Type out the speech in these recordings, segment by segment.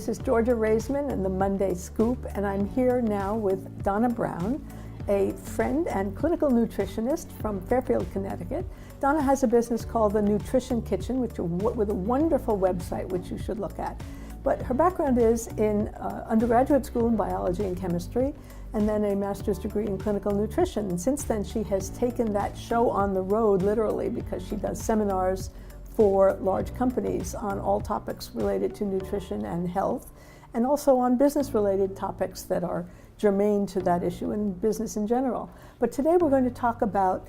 This is Georgia Raisman and the Monday Scoop, and I'm here now with Donna Brown, a friend and clinical nutritionist from Fairfield, Connecticut. Donna has a business called the Nutrition Kitchen, with a wonderful website which you should look at. But her background is in undergraduate school in biology and chemistry, and then a master's degree in clinical nutrition. And since then, she has taken that show on the road, literally, because she does seminars for large companies on all topics related to nutrition and health, and also on business-related topics that are germane to that issue and business in general. But today we're going to talk about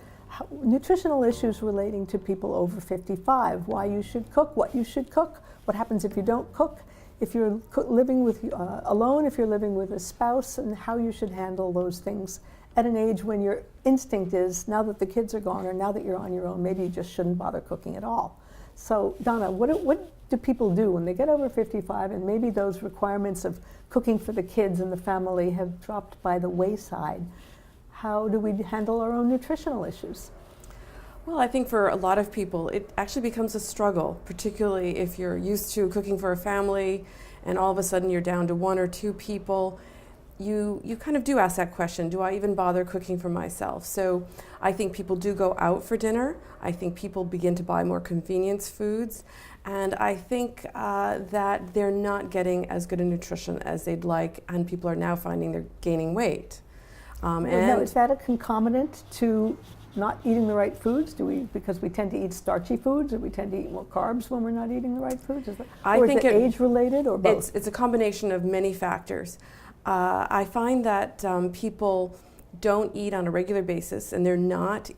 nutritional issues relating to people over 55, why you should cook, what you should cook, what happens if you don't cook, if you're living with alone, if you're living with a spouse, and how you should handle those things at an age when your instinct is, now that the kids are gone or now that you're on your own, maybe you just shouldn't bother cooking at all. So Donna, what do people do when they get over 55 and maybe those requirements of cooking for the kids and the family have dropped by the wayside? How do we handle our own nutritional issues? Well, I think for a lot of people, it actually becomes a struggle, particularly if you're used to cooking for a family and all of a sudden you're down to one or two people. You kind of do ask that question, do I even bother cooking for myself? So I think people do go out for dinner. I think people begin to buy more convenience foods. And I think that they're not getting as good a nutrition as they'd like, and people are now finding they're gaining weight. Now, is that a concomitant to not eating the right foods? Because we tend to eat starchy foods, or we tend to eat more carbs when we're not eating the right foods? Is it age related, or both? It's a combination of many factors. I find that people don't eat on a regular basis, and they're not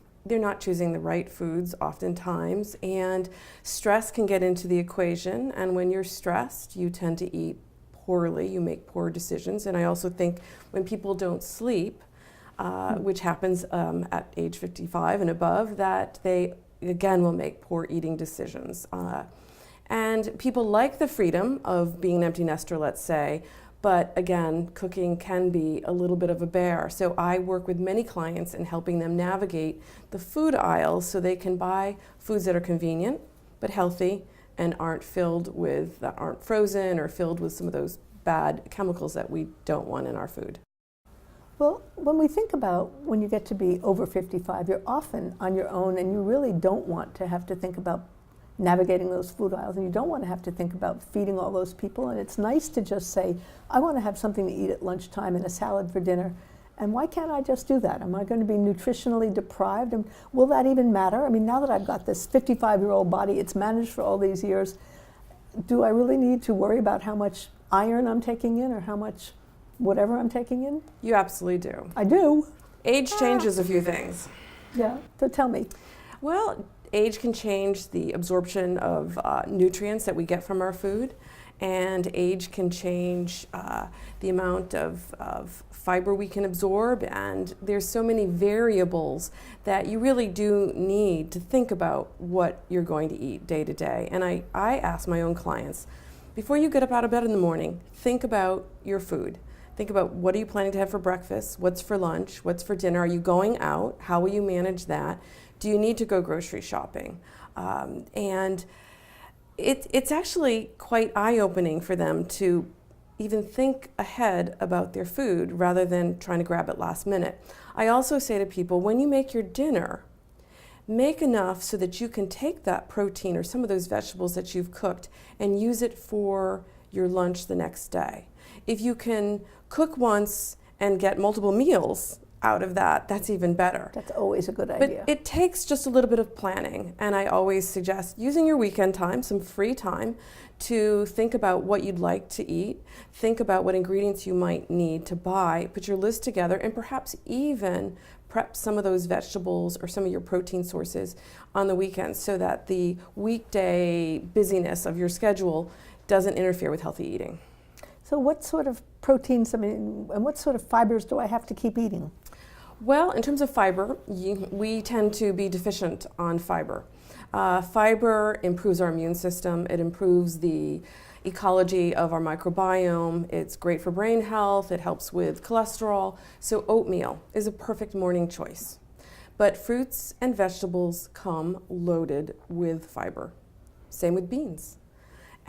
choosing the right foods oftentimes, and stress can get into the equation, and when you're stressed, you tend to eat poorly, you make poor decisions. And I also think when people don't sleep, which happens at age 55 and above, that they again will make poor eating decisions. And people like the freedom of being an empty nester, let's say, but again, cooking can be a little bit of a bear. So I work with many clients in helping them navigate the food aisles so they can buy foods that are convenient but healthy and aren't frozen or filled with some of those bad chemicals that we don't want in our food. Well, when we think about when you get to be over 55, you're often on your own, and you really don't want to have to think about navigating those food aisles, and you don't want to have to think about feeding all those people. And it's nice to just say, I want to have something to eat at lunchtime and a salad for dinner. And why can't I just do that? Am I going to be nutritionally deprived? And will that even matter? I mean, now that I've got this 55-year-old body, it's managed for all these years, do I really need to worry about how much iron I'm taking in or how much whatever I'm taking in? You absolutely do. I do. Age changes a few things. Yeah, so tell me. Well, age can change the absorption of nutrients that we get from our food, and age can change the amount of fiber we can absorb, and there's so many variables that you really do need to think about what you're going to eat day to day. And I ask my own clients, before you get up out of bed in the morning, think about your food. Think about, what are you planning to have for breakfast? What's for lunch? What's for dinner? Are you going out? How will you manage that? Do you need to go grocery shopping? And it's actually quite eye-opening for them to even think ahead about their food rather than trying to grab it last minute. I also say to people, when you make your dinner, make enough so that you can take that protein or some of those vegetables that you've cooked and use it for your lunch the next day. If you can cook once and get multiple meals out of that, that's even better. That's always a good idea. But it takes just a little bit of planning, and I always suggest using your weekend time, some free time, to think about what you'd like to eat, think about what ingredients you might need to buy, put your list together, and perhaps even prep some of those vegetables or some of your protein sources on the weekends so that the weekday busyness of your schedule doesn't interfere with healthy eating. So what sort of proteins, and what sort of fibers do I have to keep eating? Well, in terms of fiber, we tend to be deficient on fiber. Fiber improves our immune system. It improves the ecology of our microbiome. It's great for brain health. It helps with cholesterol. So oatmeal is a perfect morning choice. But fruits and vegetables come loaded with fiber. Same with beans.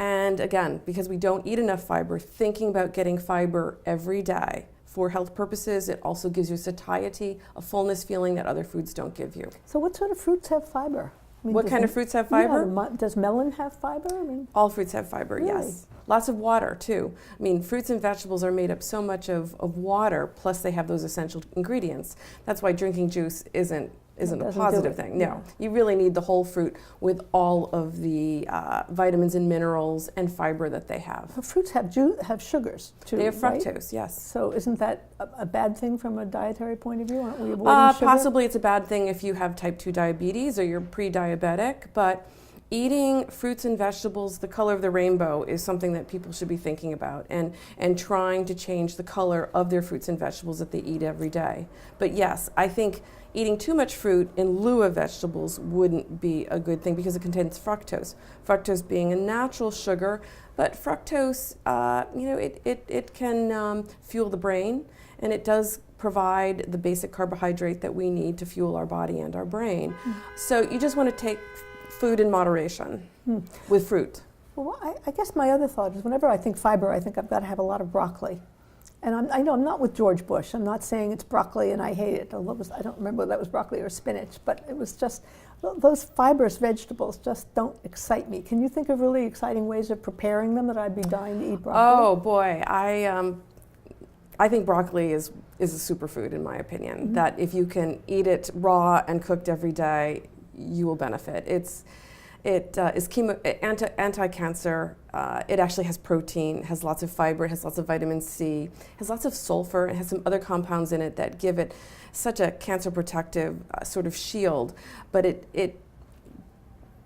And again, because we don't eat enough fiber, thinking about getting fiber every day for health purposes, it also gives you satiety, a fullness feeling that other foods don't give you. So what sort of fruits have fiber? I mean, What kind of fruits have fiber? Yeah, does melon have fiber? I mean, all fruits have fiber, really? yes. Lots of water, too. I mean, fruits and vegetables are made up so much of water, plus they have those essential ingredients. That's why drinking juice isn't a positive thing. No, you really need the whole fruit with all of the vitamins and minerals and fiber that they have. But fruits have sugars too. They have fructose, right? yes. So isn't that a bad thing from a dietary point of view? Aren't we avoiding sugar? Possibly it's a bad thing if you have type 2 diabetes or you're pre-diabetic, but eating fruits and vegetables, the color of the rainbow, is something that people should be thinking about and trying to change the color of their fruits and vegetables that they eat every day. But yes, I think eating too much fruit in lieu of vegetables wouldn't be a good thing because it contains fructose. Fructose being a natural sugar, but fructose, it can fuel the brain, and it does provide the basic carbohydrate that we need to fuel our body and our brain. So you just want to take food in moderation with fruit. Well, I guess my other thought is whenever I think fiber, I think I've got to have a lot of broccoli. And I know I'm not with George Bush. I'm not saying it's broccoli and I hate it. I don't remember whether that was broccoli or spinach, but it was just, those fibrous vegetables just don't excite me. Can you think of really exciting ways of preparing them that I'd be dying to eat broccoli? Oh boy, I think broccoli is a superfood in my opinion, that if you can eat it raw and cooked every day, you will benefit. It is anti-cancer. It actually has protein, has lots of fiber, it has lots of vitamin C, has lots of sulfur, it has some other compounds in it that give it such a cancer protective sort of shield. But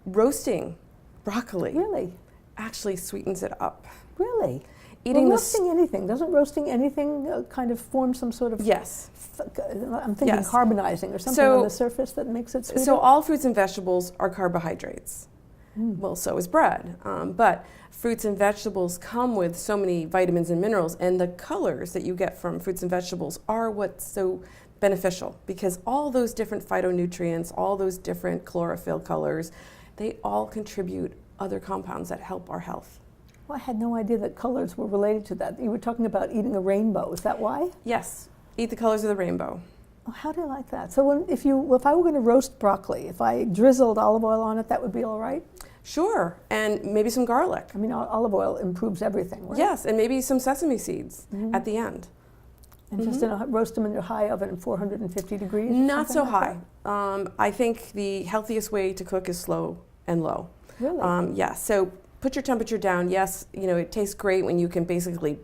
roasting broccoli Really? actually sweetens it up. Really? Eating roasting anything, doesn't roasting anything kind of form some sort of, yes. I'm thinking Yes. carbonizing or something on the surface that makes it sweeter? So all fruits and vegetables are carbohydrates. Well, so is bread. But fruits and vegetables come with so many vitamins and minerals, and the colors that you get from fruits and vegetables are what's so beneficial, because all those different phytonutrients, all those different chlorophyll colors, they all contribute other compounds that help our health. Well, I had no idea that colors were related to that. You were talking about eating a rainbow. Is that why? Yes, eat the colors of the rainbow. Oh, how do you like that? So if I were going to roast broccoli, if I drizzled olive oil on it, that would be all right? Sure, and maybe some garlic. I mean, olive oil improves everything, right? Yes, and maybe some sesame seeds at the end. And just roast them in your high oven at 450 degrees? Not so like high. I think the healthiest way to cook is slow and low. Really? Yeah, so put your temperature down. Yes, it tastes great when you can basically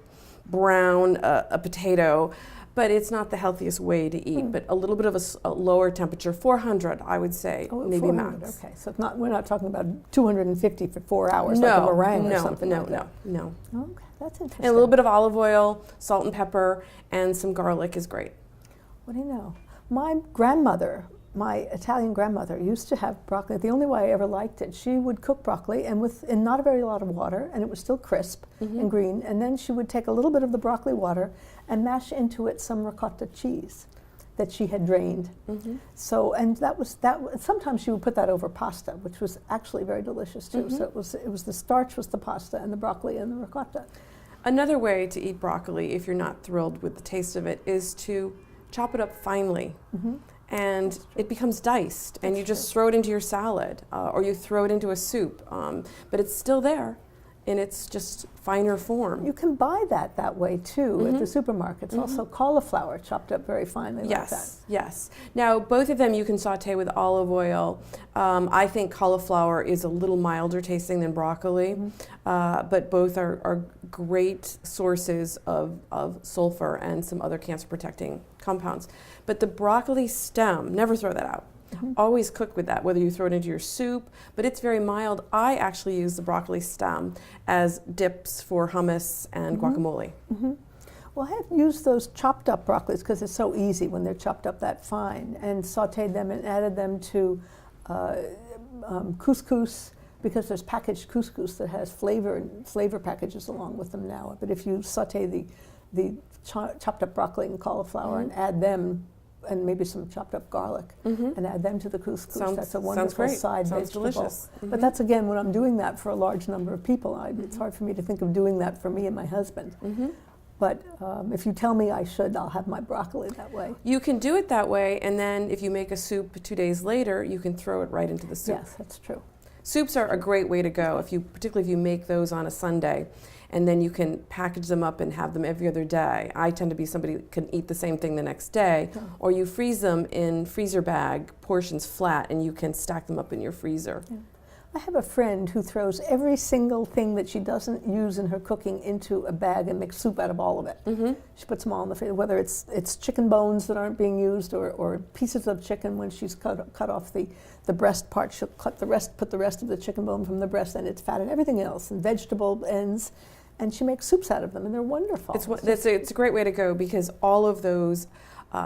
brown a potato, but it's not the healthiest way to eat. But a little bit of a lower temperature, 400, I would say, maybe 400, max. okay, so we're not talking about 250 for 4 hours, like a meringue or something like that. No. Okay, that's interesting. And a little bit of olive oil, salt and pepper, and some garlic is great. What do you know? My grandmother, my Italian grandmother, used to have broccoli. The only way I ever liked it, she would cook broccoli and in not a very lot of water, and it was still crisp and green. And then she would take a little bit of the broccoli water and mash into it some ricotta cheese that she had drained. So, and that was. Sometimes she would put that over pasta, which was actually very delicious too. So it was the starch was the pasta and the broccoli and the ricotta. Another way to eat broccoli, if you're not thrilled with the taste of it, is to chop it up finely. And it becomes diced, and you just throw it into your salad, or you throw it into a soup. But it's still there in its just finer form. You can buy that way too at the supermarkets. Also cauliflower chopped up very finely like that. Yes. Now, both of them you can saute with olive oil. I think cauliflower is a little milder tasting than broccoli, but both are great sources of sulfur and some other cancer-protecting compounds. But the broccoli stem, never throw that out. Always cook with that, whether you throw it into your soup, but it's very mild. I actually use the broccoli stem as dips for hummus and guacamole. Well, I have used those chopped up broccolis because it's so easy when they're chopped up that fine, and sauteed them and added them to couscous, because there's packaged couscous that has flavor packages along with them now. But if you saute the chopped up broccoli and cauliflower and add them and maybe some chopped up garlic, and add them to the couscous. That's a Sounds wonderful great. side Sounds vegetable. delicious. But that's, again, when I'm doing that for a large number of people. It's hard for me to think of doing that for me and my husband. But if you tell me I should, I'll have my broccoli that way. You can do it that way, and then if you make a soup 2 days later, you can throw it right into the soup. Yes, that's true. Soups are a great way to go, particularly if you make those on a Sunday, and then you can package them up and have them every other day. I tend to be somebody that can eat the same thing the next day, or you freeze them in freezer bag portions flat, and you can stack them up in your freezer. Yeah. I have a friend who throws every single thing that she doesn't use in her cooking into a bag and makes soup out of all of it. She puts them all in the freezer, whether it's chicken bones that aren't being used or pieces of chicken when she's cut off the breast part. She'll put the rest of the chicken bone from the breast, and it's fat and everything else, and vegetable ends, and she makes soups out of them, and they're wonderful. It's a great way to go, because all of those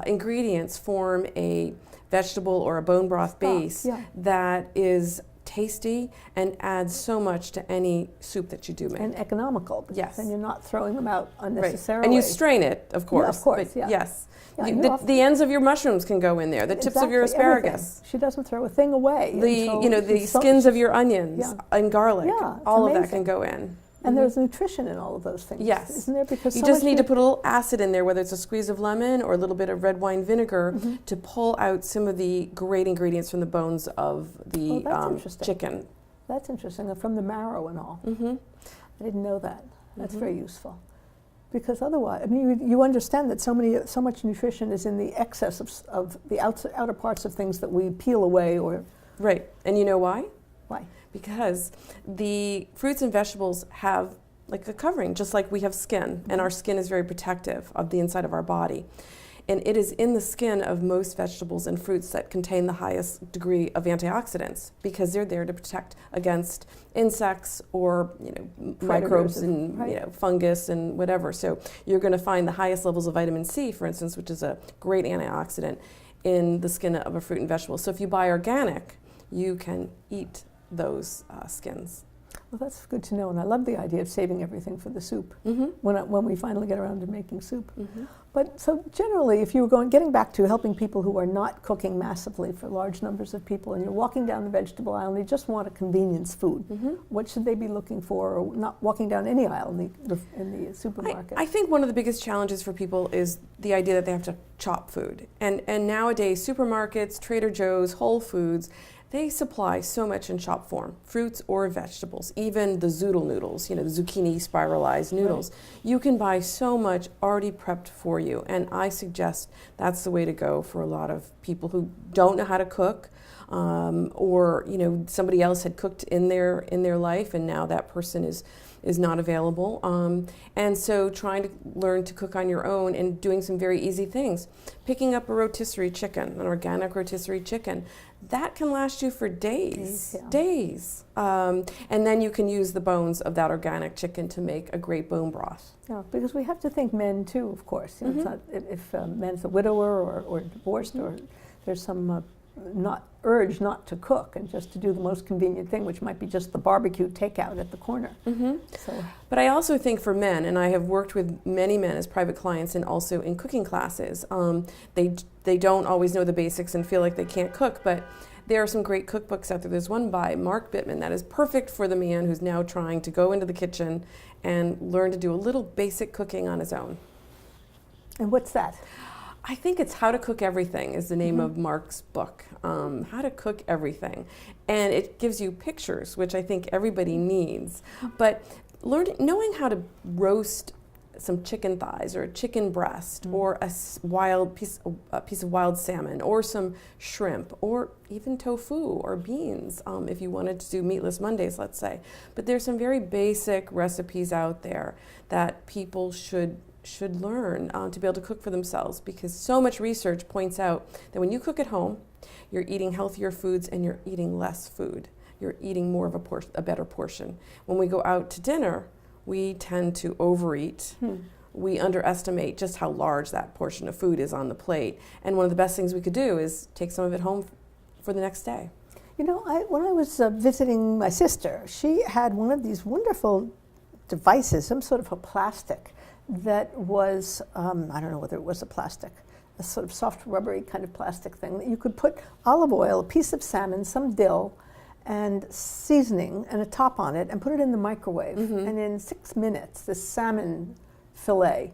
ingredients form a vegetable or a bone broth base that is tasty and adds so much to any soup that you do make. And economical. Yes. And you're not throwing them out unnecessarily. Right. And you strain it, of course. Yeah, of course, but yes. Yeah, the ends of your mushrooms can go in there. The tips of your asparagus. Everything. She doesn't throw a thing away. The skins of your onions and garlic. Yeah, all of that can go in. And there's nutrition in all of those things. Yes. Isn't there? Because you just need to put a little acid in there, whether it's a squeeze of lemon or a little bit of red wine vinegar, to pull out some of the great ingredients from the bones of the chicken. That's interesting, from the marrow and all. I didn't know that. That's very useful. Because otherwise, I mean, you understand that so much nutrition is in the excess of the outer parts of things that we peel away or... Right. And you know why? Why? Because the fruits and vegetables have like a covering, just like we have skin, and our skin is very protective of the inside of our body. And it is in the skin of most vegetables and fruits that contain the highest degree of antioxidants, because they're there to protect against insects or microbes and fungus and whatever. So you're going to find the highest levels of vitamin C, for instance, which is a great antioxidant, in the skin of a fruit and vegetable. So if you buy organic, you can eat those skins. Well, that's good to know, and I love the idea of saving everything for the soup when we finally get around to making soup. But so generally, if you were getting back to helping people who are not cooking massively for large numbers of people, and you're walking down the vegetable aisle and they just want a convenience food, what should they be looking for, or not walking down any aisle in the supermarket? I think one of the biggest challenges for people is the idea that they have to chop food. And nowadays, supermarkets, Trader Joe's, Whole Foods, they supply so much in chop form, fruits or vegetables, even the zoodle noodles, the zucchini spiralized noodles. You can buy so much already prepped for you, and I suggest that's the way to go for a lot of people who don't know how to cook, or somebody else had cooked in their life, and now that person is not available. And so trying to learn to cook on your own and doing some very easy things. Picking up a rotisserie chicken, an organic rotisserie chicken, that can last you for days. And then you can use the bones of that organic chicken to make a great bone broth. Yeah, because we have to think men too, of course. It's not, if men's a widower or divorced, or there's some urge not to cook and just to do the most convenient thing, which might be just the barbecue takeout at the corner. But I also think for men, and I have worked with many men as private clients and also in cooking classes, they don't always know the basics and feel like they can't cook, but there are some great cookbooks out there. There's one by Mark Bittman that is perfect for the man who's now trying to go into the kitchen and learn to do a little basic cooking on his own. And what's that? I think it's How to Cook Everything is the name of Mark's book, How to Cook Everything. And it gives you pictures, which I think everybody needs. But knowing how to roast some chicken thighs or a chicken breast or a piece of wild salmon or some shrimp or even tofu or beans, if you wanted to do meatless Mondays, let's say. But there's some very basic recipes out there that people should learn to be able to cook for themselves, because so much research points out that when you cook at home, you're eating healthier foods and you're eating less food. You're eating more of a better portion. When we go out to dinner, we tend to overeat. We underestimate just how large that portion of food is on the plate. And one of the best things we could do is take some of it home for the next day. When I was visiting my sister, she had one of these wonderful devices, some sort of a plastic, that was, I don't know whether it was a plastic, a sort of soft rubbery kind of plastic thing that you could put olive oil, a piece of salmon, some dill, and seasoning and a top on it and put it in the microwave. And in 6 minutes, this salmon fillet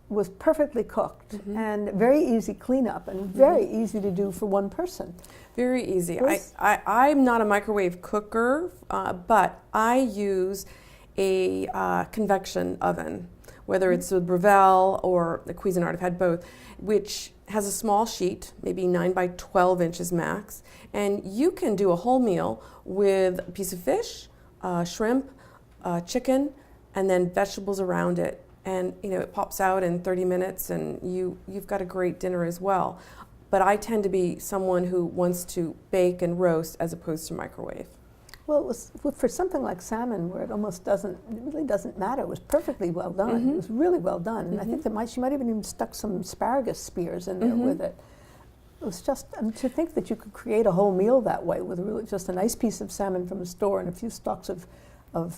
was perfectly cooked and very easy cleanup and very easy to do for one person. Very easy. I'm not a microwave cooker, but I use a convection oven, whether it's a Breville or the Cuisinart. I've had both, which has a small sheet, maybe 9 by 12 inches max, and you can do a whole meal with a piece of fish, shrimp, chicken, and then vegetables around it. And it pops out in 30 minutes, and you've got a great dinner as well. But I tend to be someone who wants to bake and roast as opposed to microwave. Well, it was for something like salmon, where it really doesn't matter. It was perfectly well done. It was really well done, and I think that she might have even stuck some asparagus spears in there with it. It was just to think that you could create a whole meal that way with really just a nice piece of salmon from the store and a few stalks of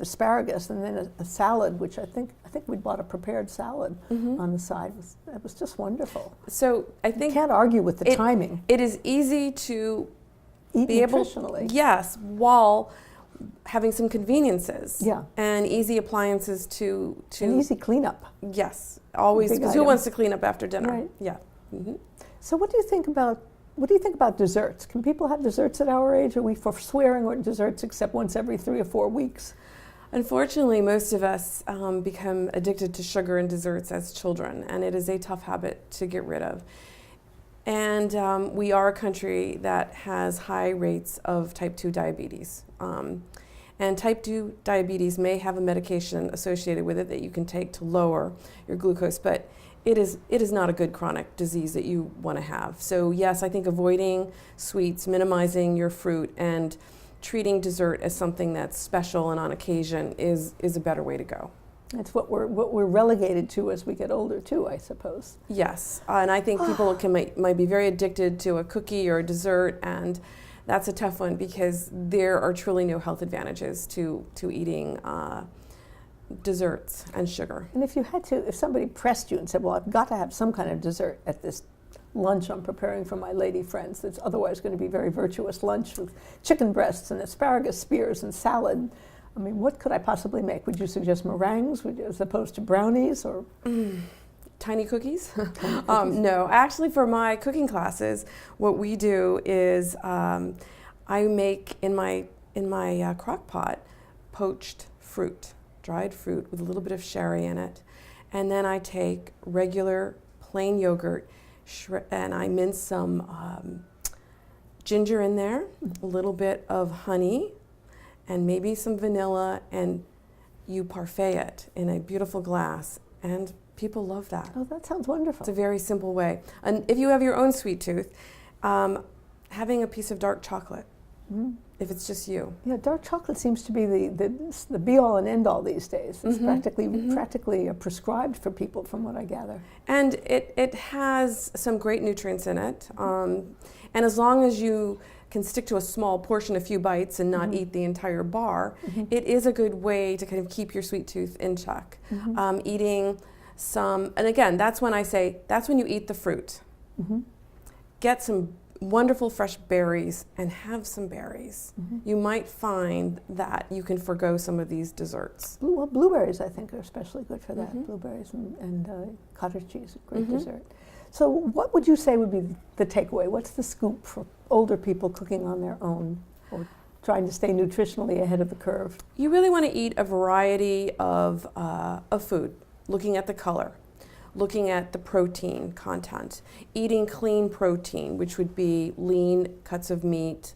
asparagus, and then a salad, which I think we bought a prepared salad on the side. It was just wonderful. So I think you can't argue with the timing. It is easy to eat be nutritionally. able, yes, while having some conveniences. Yeah. And easy appliances to an easy cleanup. Yes, always, because who wants to clean up after dinner? Right. Yeah. So what do you think about desserts? Can people have desserts at our age? Are we forswearing or desserts except once every 3 or 4 weeks? Unfortunately, most of us become addicted to sugar and desserts as children, and it is a tough habit to get rid of. And we are a country that has high rates of type 2 diabetes. And type 2 diabetes may have a medication associated with it that you can take to lower your glucose, but it is not a good chronic disease that you want to have. So yes, I think avoiding sweets, minimizing your fruit, and treating dessert as something that's special and on occasion is a better way to go. It's what we're relegated to as we get older too, I suppose. Yes, and I think people might be very addicted to a cookie or a dessert, and that's a tough one because there are truly no health advantages to eating desserts and sugar. And if somebody pressed you and said, well, I've got to have some kind of dessert at this lunch I'm preparing for my lady friends that's otherwise going to be very virtuous lunch with chicken breasts and asparagus spears and salad, I mean, what could I possibly make? Would you suggest meringues as opposed to brownies or tiny cookies? No, actually, for my cooking classes, what we do is I make in my crock pot poached fruit, dried fruit with a little bit of sherry in it, and then I take regular plain yogurt and I mince some ginger in there, a little bit of honey, and maybe some vanilla, and you parfait it in a beautiful glass, and people love that. Oh, that sounds wonderful. It's a very simple way. And if you have your own sweet tooth, having a piece of dark chocolate, if it's just you. Yeah, dark chocolate seems to be the be-all and end-all these days. It's practically prescribed for people, from what I gather. And it has some great nutrients in it. And as long as you can stick to a small portion, a few bites, and not eat the entire bar, it is a good way to kind of keep your sweet tooth in check. Eating some, and again, that's when you eat the fruit. Get some wonderful fresh berries and have some berries. You might find that you can forgo some of these desserts. Blueberries, I think, are especially good for that. Blueberries and cottage cheese, a great dessert. So what would you say would be the takeaway? What's the scoop for older people cooking on their own or trying to stay nutritionally ahead of the curve? You really want to eat a variety of food, looking at the color, looking at the protein content, eating clean protein, which would be lean cuts of meat,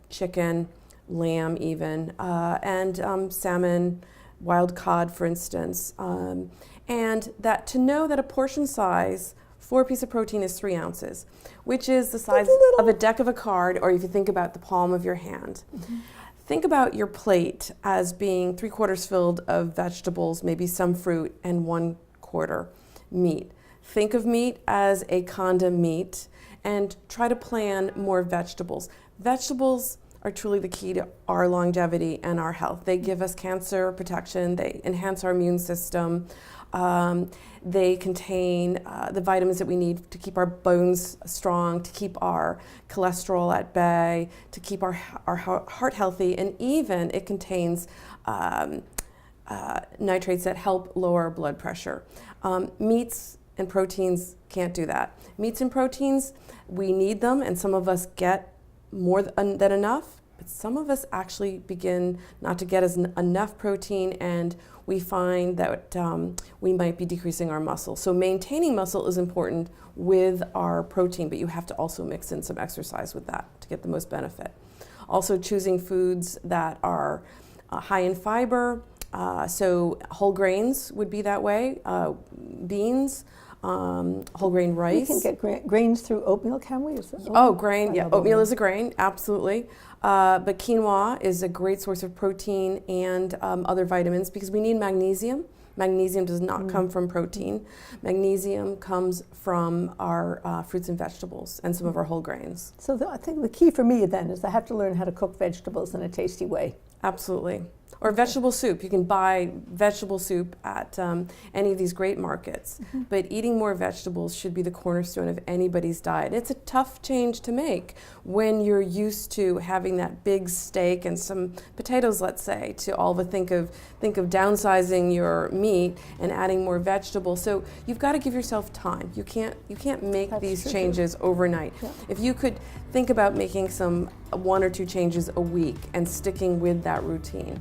chicken, lamb even, and salmon, wild cod, for instance. And that to know that a portion size for a piece of protein is 3 ounces, which is the size of a deck of a card, or if you think about the palm of your hand. Think about your plate as being 3/4 filled of vegetables, maybe some fruit, and 1/4 meat. Think of meat as a condom meat and try to plan more vegetables. Vegetables are truly the key to our longevity and our health. They give us cancer protection, they enhance our immune system, they contain the vitamins that we need to keep our bones strong, to keep our cholesterol at bay, to keep our heart healthy, and even it contains nitrates that help lower blood pressure. Meats and proteins can't do that. Meats and proteins, we need them, and some of us get more than enough, but some of us actually begin not to get enough protein, and we find that we might be decreasing our muscle. So maintaining muscle is important with our protein, but you have to also mix in some exercise with that to get the most benefit. Also choosing foods that are high in fiber, so whole grains would be that way, beans, whole grain rice. We can get grains through oatmeal, can we? Grain, yeah, oatmeal is a grain, absolutely. But quinoa is a great source of protein and other vitamins because we need magnesium. Magnesium does not come from protein. Magnesium comes from our fruits and vegetables and some of our whole grains. So I think the key for me then is I have to learn how to cook vegetables in a tasty way. Absolutely. Or vegetable soup. You can buy vegetable soup at any of these great markets. But eating more vegetables should be the cornerstone of anybody's diet. It's a tough change to make when you're used to having that big steak and some potatoes, let's say, to all but think of downsizing your meat and adding more vegetables. So you've got to give yourself time. You can't make these changes overnight. Yeah. If you could think about making some 1 or 2 changes a week and sticking with that routine.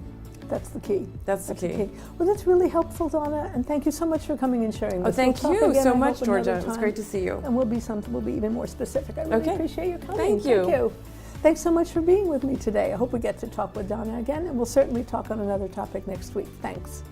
That's the key. That's the key. Well, that's really helpful, Donna, and thank you so much for coming and sharing this. Thank you so much, Georgia. It was great to see you. And we'll be even more specific. I really appreciate your coming. Thank you. Thanks so much for being with me today. I hope we get to talk with Donna again, and we'll certainly talk on another topic next week. Thanks.